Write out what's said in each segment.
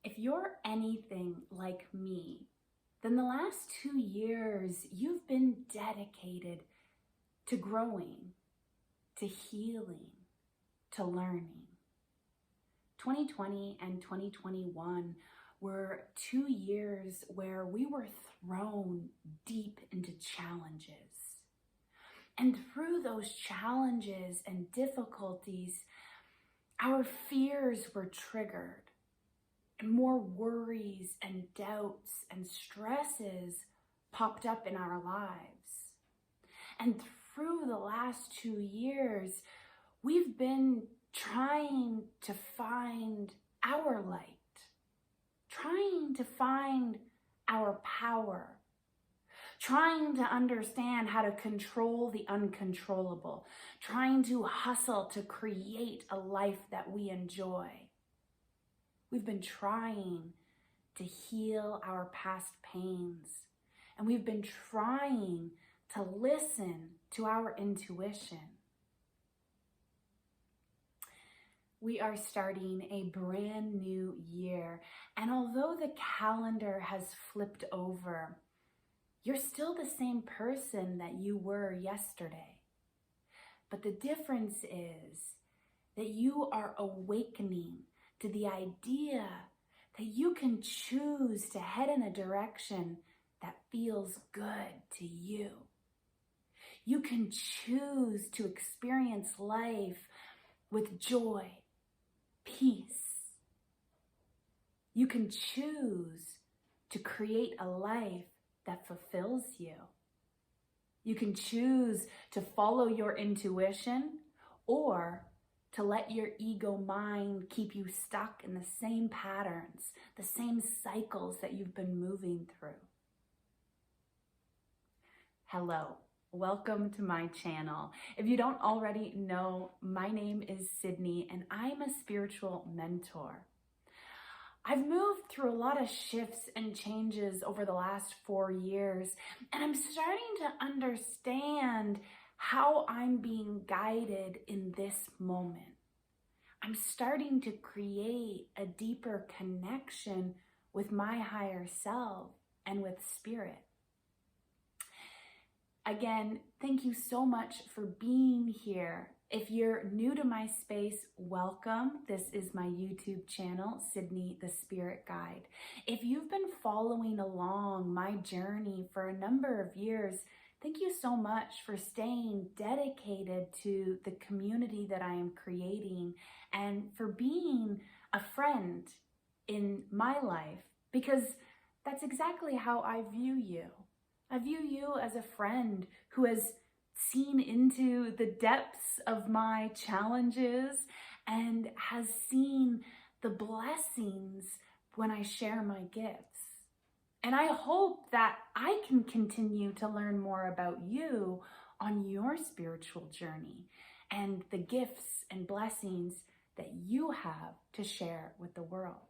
If you're anything like me, then the last 2 years you've been dedicated to growing, to healing, to learning. 2020 and 2021 were 2 years where we were thrown deep into challenges. And through those challenges and difficulties, our fears were triggered. And more worries and doubts and stresses popped up in our lives. And through the last 2 years, we've been trying to find our light, trying to find our power, trying to understand how to control the uncontrollable, trying to hustle to create a life that we enjoy. We've been trying to heal our past pains, and we've been trying to listen to our intuition. We are starting a brand new year, and although the calendar has flipped over, you're still the same person that you were yesterday. But the difference is that you are awakening to the idea that you can choose to head in a direction that feels good to you. You can choose to experience life with joy, peace. You can choose to create a life that fulfills you. You can choose to follow your intuition or to let your ego mind keep you stuck in the same patterns, the same cycles that you've been moving through. Hello, welcome to my channel. If you don't already know, my name is Sydney and I'm a spiritual mentor. I've moved through a lot of shifts and changes over the last 4 years, and I'm starting to understand how I'm being guided in this moment. I'm starting to create a deeper connection with my higher self and with spirit. Again, thank you so much for being here. If you're new to my space, welcome. This is my YouTube channel, Sydney the Spirit Guide. If you've been following along my journey for a number of years, thank you so much for staying dedicated to the community that I am creating and for being a friend in my life, because that's exactly how I view you. I view you as a friend who has seen into the depths of my challenges and has seen the blessings when I share my gifts. And I hope that I can continue to learn more about you on your spiritual journey and the gifts and blessings that you have to share with the world.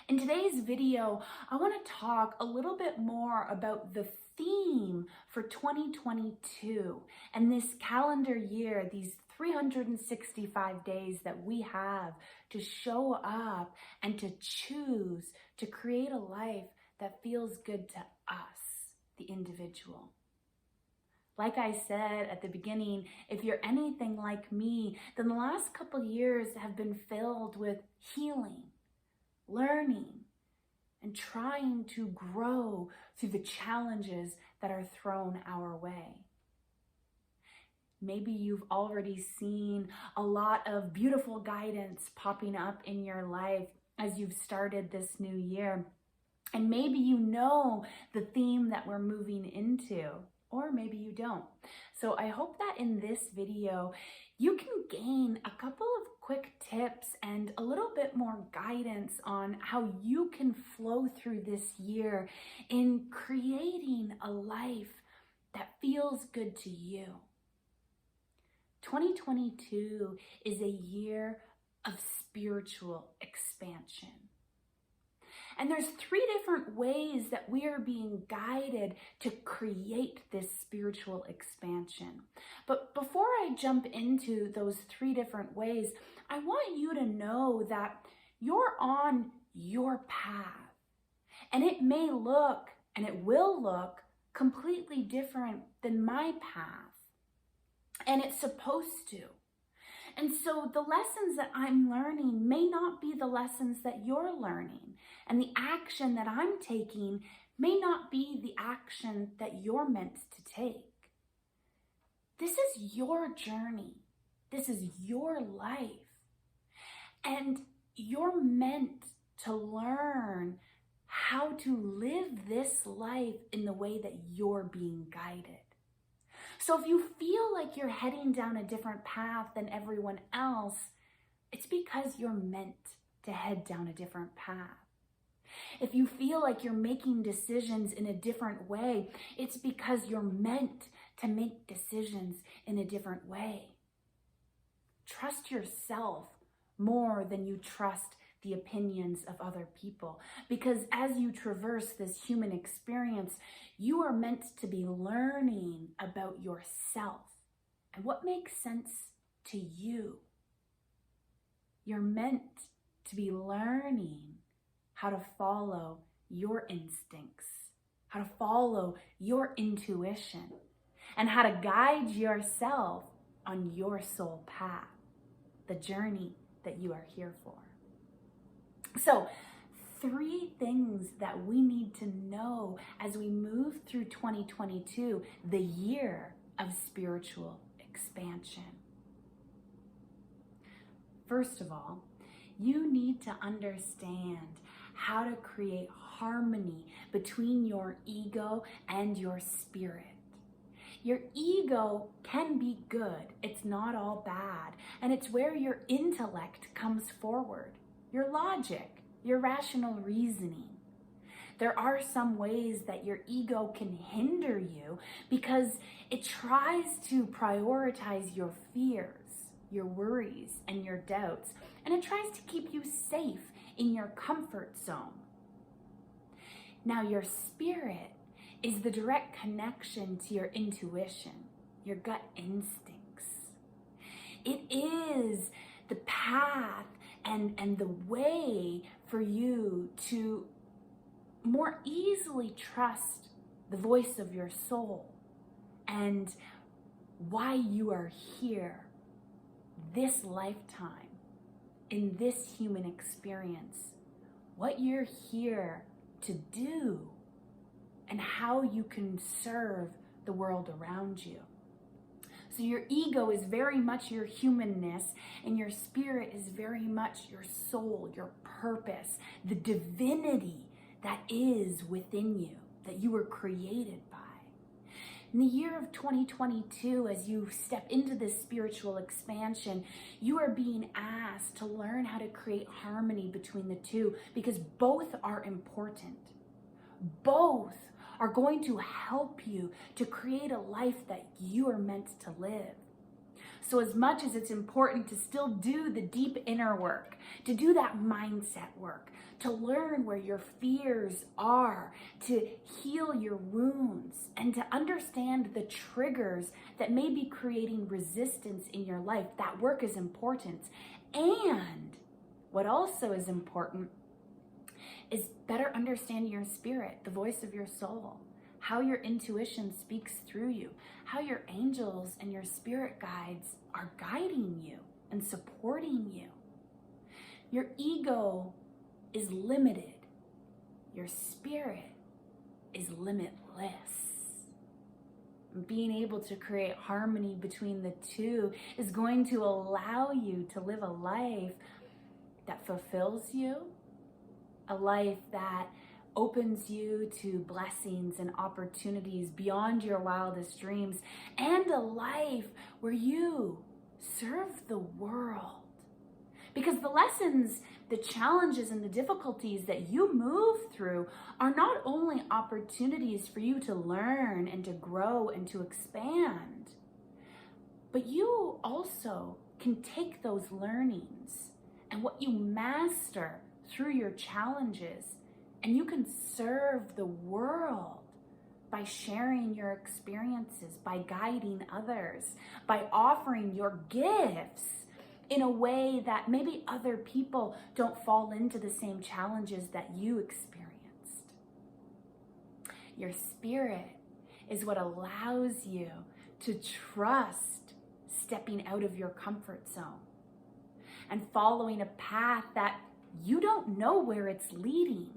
In today's video, I want to talk a little bit more about the theme for 2022 and this calendar year, these 365 days that we have to show up and to choose to create a life that feels good to us, the individual. Like I said at the beginning, if you're anything like me, then the last couple years have been filled with healing, learning, and trying to grow through the challenges that are thrown our way. Maybe you've already seen a lot of beautiful guidance popping up in your life as you've started this new year. And maybe you know the theme that we're moving into, or maybe you don't. So I hope that in this video, you can gain a couple of quick tips and a little bit more guidance on how you can flow through this year in creating a life that feels good to you. 2022 is a year of spiritual expansion. And there's 3 different ways that we are being guided to create this spiritual expansion. But before I jump into those 3 different ways, I want you to know that You're on your path, and it may look, and it will look, completely different than my path, and it's supposed to. And so the lessons that I'm learning may not be the lessons that you're learning, and the action that I'm taking may not be the action that you're meant to take. This is your journey. This is your life. And you're meant to learn how to live this life in the way that you're being guided. So if you feel like you're heading down a different path than everyone else, it's because you're meant to head down a different path. If you feel like you're making decisions in a different way, it's because you're meant to make decisions in a different way. Trust yourself more than you trust the opinions of other people. Because as you traverse this human experience, you are meant to be learning about yourself and what makes sense to you. You're meant to be learning how to follow your instincts, how to follow your intuition, and how to guide yourself on your soul path, the journey that you are here for. So, 3 things that we need to know as we move through 2022, the year of spiritual expansion. First of all, you need to understand how to create harmony between your ego and your spirit. Your ego can be good. It's not all bad. And it's where your intellect comes forward. Your logic, your rational reasoning. There are some ways that your ego can hinder you because it tries to prioritize your fears, your worries, and your doubts, and it tries to keep you safe in your comfort zone. Now, your spirit is the direct connection to your intuition, your gut instincts. It is the path and the way for you to more easily trust the voice of your soul and why you are here this lifetime in this human experience, what you're here to do, and how you can serve the world around you. So your ego is very much your humanness, and your spirit is very much your soul, your purpose, the divinity that is within you, that you were created by. In the year of 2022, as you step into this spiritual expansion, you are being asked to learn how to create harmony between the two, because both are important. Both are going to help you to create a life that you are meant to live. So as much as it's important to still do the deep inner work, to do that mindset work, to learn where your fears are, to heal your wounds, and to understand the triggers that may be creating resistance in your life, that work is important. And what also is important is better understanding your spirit, the voice of your soul, how your intuition speaks through you, how your angels and your spirit guides are guiding you and supporting you. Your ego is limited. Your spirit is limitless. Being able to create harmony between the two is going to allow you to live a life that fulfills you, a life that opens you to blessings and opportunities beyond your wildest dreams, and a life where you serve the world. Because the lessons, the challenges, and the difficulties that you move through are not only opportunities for you to learn and to grow and to expand, but you also can take those learnings and what you master through your challenges, and you can serve the world by sharing your experiences, by guiding others, by offering your gifts in a way that maybe other people don't fall into the same challenges that you experienced. Your spirit is what allows you to trust stepping out of your comfort zone and following a path that you don't know where it's leading,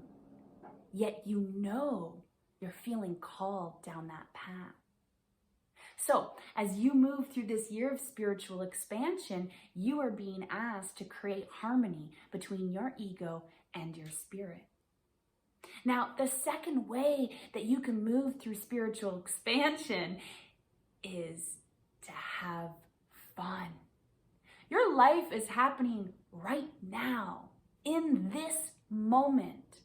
yet you know you're feeling called down that path. So, as you move through this year of spiritual expansion, you are being asked to create harmony between your ego and your spirit. Now, the second way that you can move through spiritual expansion is to have fun. Your life is happening right now, in this moment.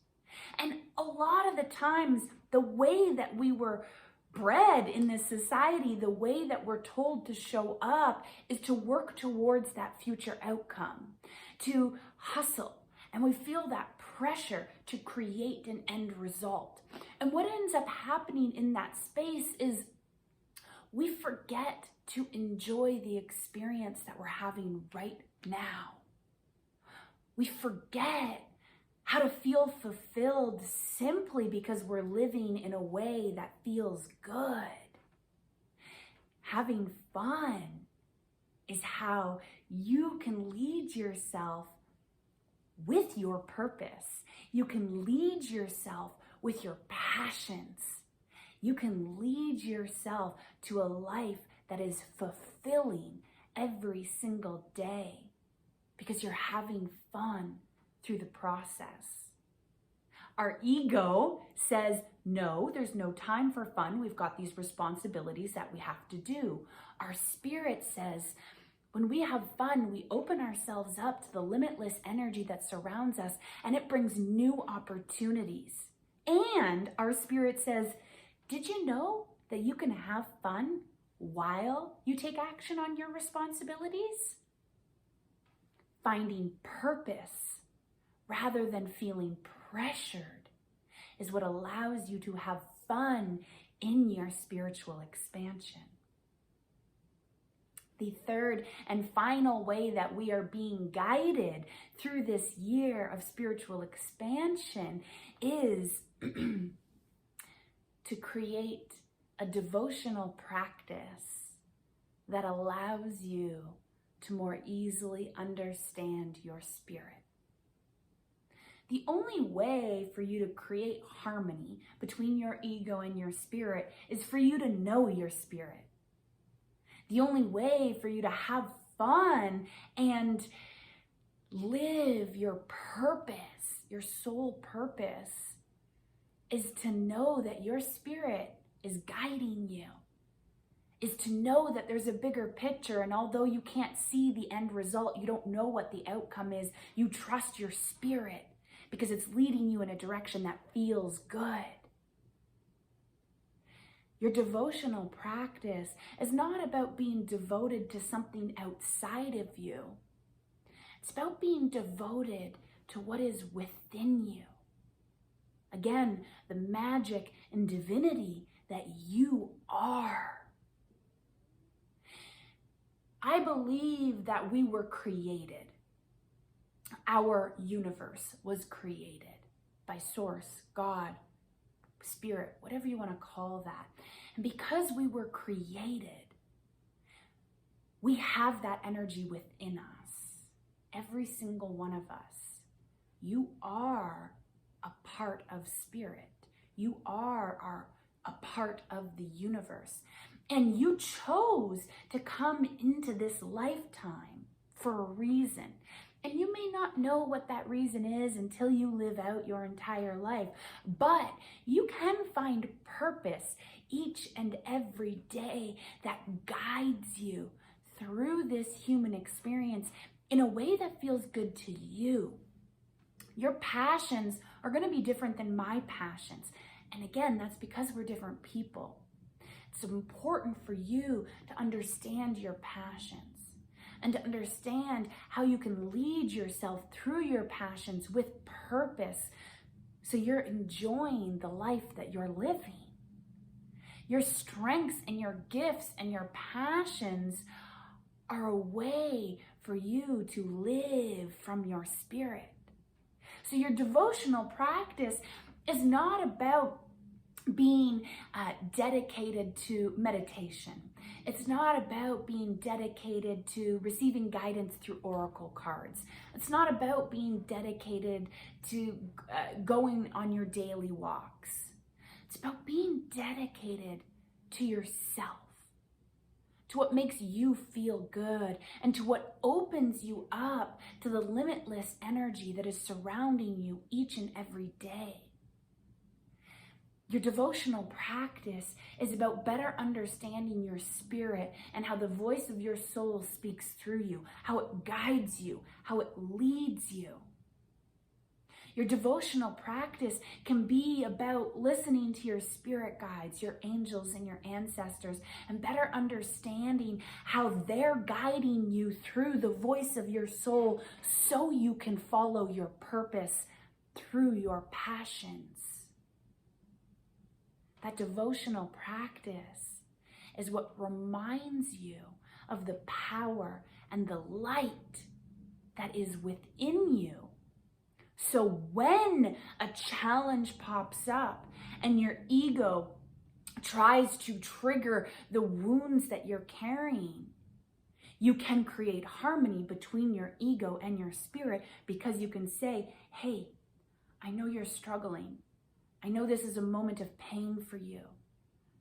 And a lot of the times, the way that we were bred in this society, the way that we're told to show up is to work towards that future outcome, to hustle. And we feel that pressure to create an end result. And what ends up happening in that space is we forget to enjoy the experience that we're having right now. We forget how to feel fulfilled simply because we're living in a way that feels good. Having fun is how you can lead yourself with your purpose. You can lead yourself with your passions. You can lead yourself to a life that is fulfilling every single day because you're having fun through the process. Our ego says, no, there's no time for fun. We've got these responsibilities that we have to do. Our spirit says, when we have fun, we open ourselves up to the limitless energy that surrounds us, and it brings new opportunities. And our spirit says, did you know that you can have fun while you take action on your responsibilities? Finding purpose rather than feeling pressured is what allows you to have fun in your spiritual expansion. The third and final way that we are being guided through this year of spiritual expansion is to create a devotional practice that allows you to more easily understand your spirit. The only way for you to create harmony between your ego and your spirit is for you to know your spirit. The only way for you to have fun and live your purpose, your soul purpose, is to know that your spirit is guiding you, is to know that there's a bigger picture, and although you can't see the end result, you don't know what the outcome is, you trust your spirit because it's leading you in a direction that feels good. Your devotional practice is not about being devoted to something outside of you. It's about being devoted to what is within you. Again, the magic and divinity that you are. I believe that we were created. Our universe was created by Source, God, Spirit, whatever you want to call that. And because we were created, we have that energy within us. Every single one of us. You are a part of Spirit. You are a part of the universe. And you chose to come into this lifetime for a reason. And you may not know what that reason is until you live out your entire life. But you can find purpose each and every day that guides you through this human experience in a way that feels good to you. Your passions are going to be different than my passions. And again, that's because we're different people. It's important for you to understand your passions and to understand how you can lead yourself through your passions with purpose so you're enjoying the life that you're living. Your strengths and your gifts and your passions are a way for you to live from your spirit. So your devotional practice is not about being dedicated to meditation. It's not about being dedicated to receiving guidance through oracle cards. It's not about being dedicated to going on your daily walks. It's about being dedicated to yourself, to what makes you feel good, and to what opens you up to the limitless energy that is surrounding you each and every day. Your devotional practice is about better understanding your spirit and how the voice of your soul speaks through you, how it guides you, how it leads you. Your devotional practice can be about listening to your spirit guides, your angels and your ancestors, and better understanding how they're guiding you through the voice of your soul so you can follow your purpose through your passions. That devotional practice is what reminds you of the power and the light that is within you. So when a challenge pops up and your ego tries to trigger the wounds that you're carrying, you can create harmony between your ego and your spirit, because you can say, hey, I know you're struggling. I know this is a moment of pain for you.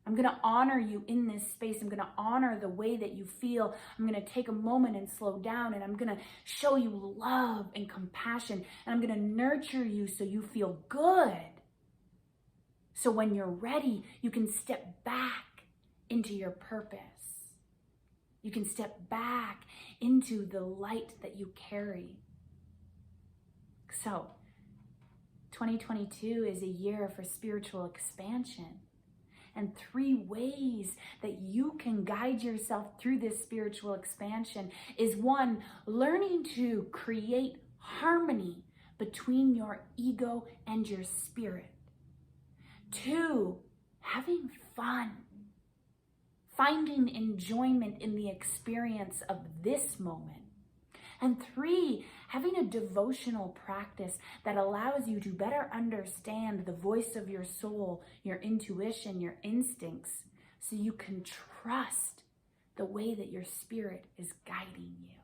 I'm going to honor you in this space. I'm going to honor the way that you feel. I'm going to take a moment and slow down, and I'm going to show you love and compassion, and I'm going to nurture you so you feel good. So when you're ready, you can step back into your purpose. You can step back into the light that you carry. So 2022 is a year for spiritual expansion. And 3 ways that you can guide yourself through this spiritual expansion is 1, learning to create harmony between your ego and your spirit. 2, having fun, finding enjoyment in the experience of this moment. And 3, having a devotional practice that allows you to better understand the voice of your soul, your intuition, your instincts, so you can trust the way that your spirit is guiding you.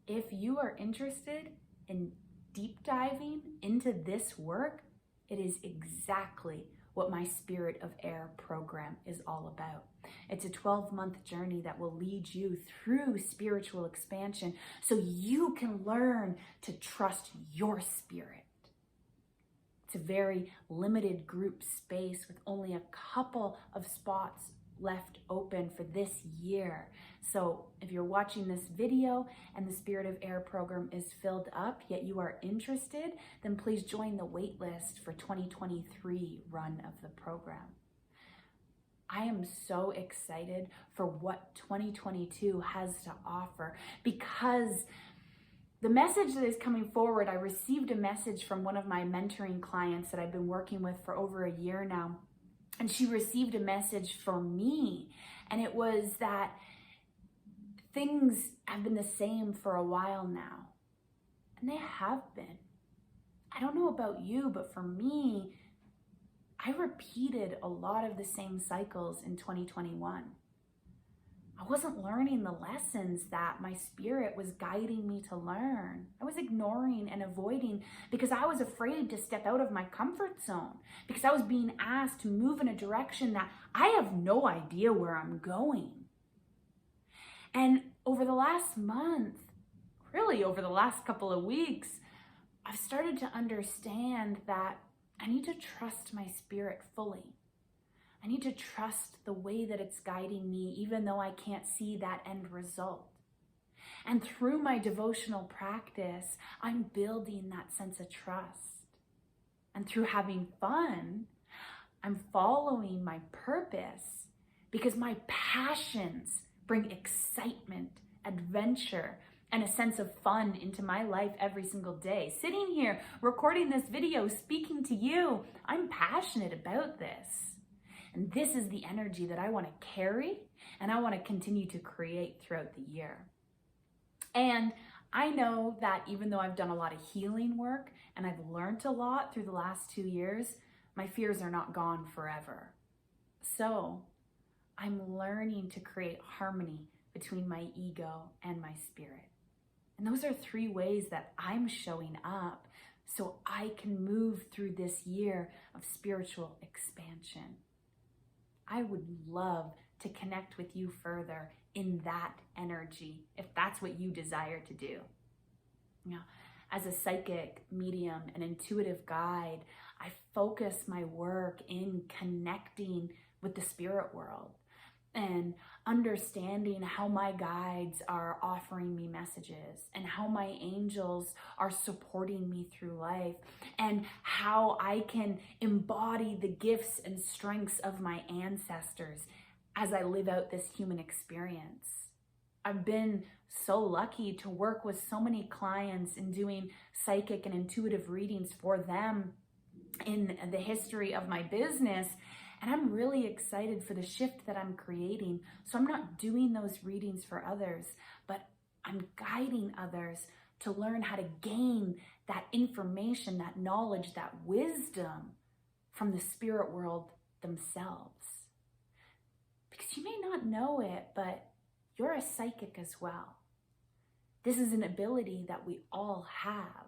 If you are interested in deep diving into this work, it is exactly what my Spirit of Air program is all about. It's a 12-month journey that will lead you through spiritual expansion so you can learn to trust your spirit. It's a very limited group space with only a couple of spots left open for this year. So if you're watching this video and the Spirit of Air program is filled up, yet you are interested, then please join the wait list for 2023 run of the program. I am so excited for what 2022 has to offer, because the message that is coming forward, I received a message from one of my mentoring clients that I've been working with for over a year now. And she received a message for me, and it was that things have been the same for a while now. And they have been. I don't know about you, but for me, I repeated a lot of the same cycles in 2021. I wasn't learning the lessons that my spirit was guiding me to learn. I was ignoring and avoiding because I was afraid to step out of my comfort zone, because I was being asked to move in a direction that I have no idea where I'm going. And over the last month, really over the last couple of weeks, I've started to understand that I need to trust my spirit fully. I need to trust the way that it's guiding me, even though I can't see that end result. And through my devotional practice, I'm building that sense of trust. And through having fun, I'm following my purpose, because my passions bring excitement, adventure, and a sense of fun into my life every single day. Sitting here, recording this video, speaking to you, I'm passionate about this. And this is the energy that I want to carry and I want to continue to create throughout the year. And I know that even though I've done a lot of healing work and I've learned a lot through the last 2 years, my fears are not gone forever. So I'm learning to create harmony between my ego and my spirit. And those are 3 ways that I'm showing up so I can move through this year of spiritual expansion. I would love to connect with you further in that energy, if that's what you desire to do. You know, as a psychic, medium, and intuitive guide, I focus my work in connecting with the spirit world and understanding how my guides are offering me messages and how my angels are supporting me through life and how I can embody the gifts and strengths of my ancestors as I live out this human experience. I've been so lucky to work with so many clients in doing psychic and intuitive readings for them in the history of my business. And I'm really excited for the shift that I'm creating. So I'm not doing those readings for others, but I'm guiding others to learn how to gain that information, that knowledge, that wisdom from the spirit world themselves. Because you may not know it, but you're a psychic as well. This is an ability that we all have.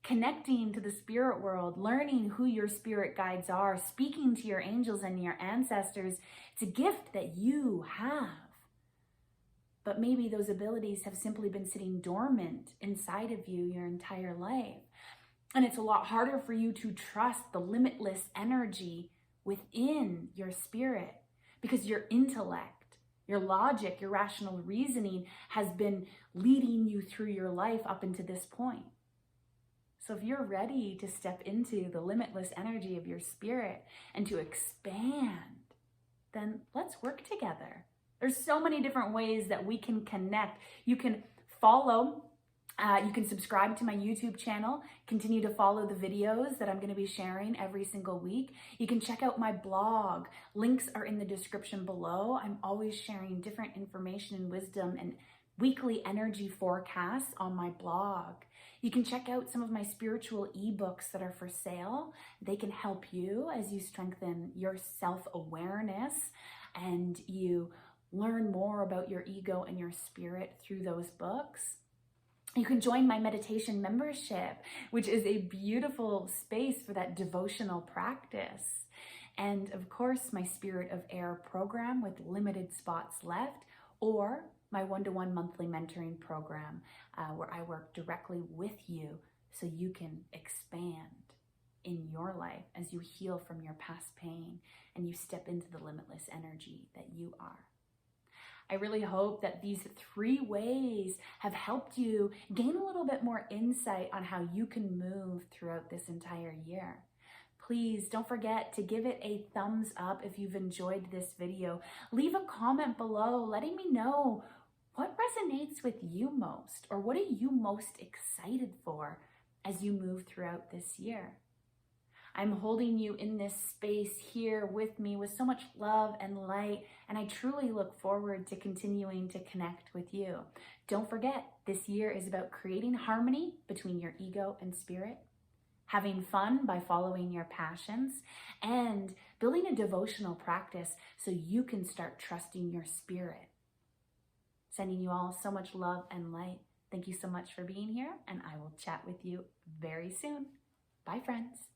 Connecting to the spirit world, learning who your spirit guides are, speaking to your angels and your ancestors, it's a gift that you have. But maybe those abilities have simply been sitting dormant inside of you your entire life. And it's a lot harder for you to trust the limitless energy within your spirit because your intellect, your logic, your rational reasoning has been leading you through your life up into this point. So if you're ready to step into the limitless energy of your spirit and to expand, then let's work together. There's so many different ways that we can connect. You can follow, you can subscribe to my YouTube channel, continue to follow the videos that I'm going to be sharing every single week. You can check out my blog. Links are in the description below. I'm always sharing different information and wisdom and weekly energy forecasts on my blog. You can check out some of my spiritual ebooks that are for sale. They can help you as you strengthen your self-awareness and you learn more about your ego and your spirit through those books. You can join my meditation membership, which is a beautiful space for that devotional practice. And of course, my Spirit of Air program with limited spots left, or my one-to-one monthly mentoring program where I work directly with you so you can expand in your life as you heal from your past pain and you step into the limitless energy that you are. I really hope that these 3 ways have helped you gain a little bit more insight on how you can move throughout this entire year. Please don't forget to give it a thumbs up if you've enjoyed this video. Leave a comment below letting me know what resonates with you most, or what are you most excited for as you move throughout this year. I'm holding you in this space here with me with so much love and light, and I truly look forward to continuing to connect with you. Don't forget, this year is about creating harmony between your ego and spirit, having fun by following your passions, and building a devotional practice so you can start trusting your spirit. Sending you all so much love and light. Thank you so much for being here, and I will chat with you very soon. Bye, friends.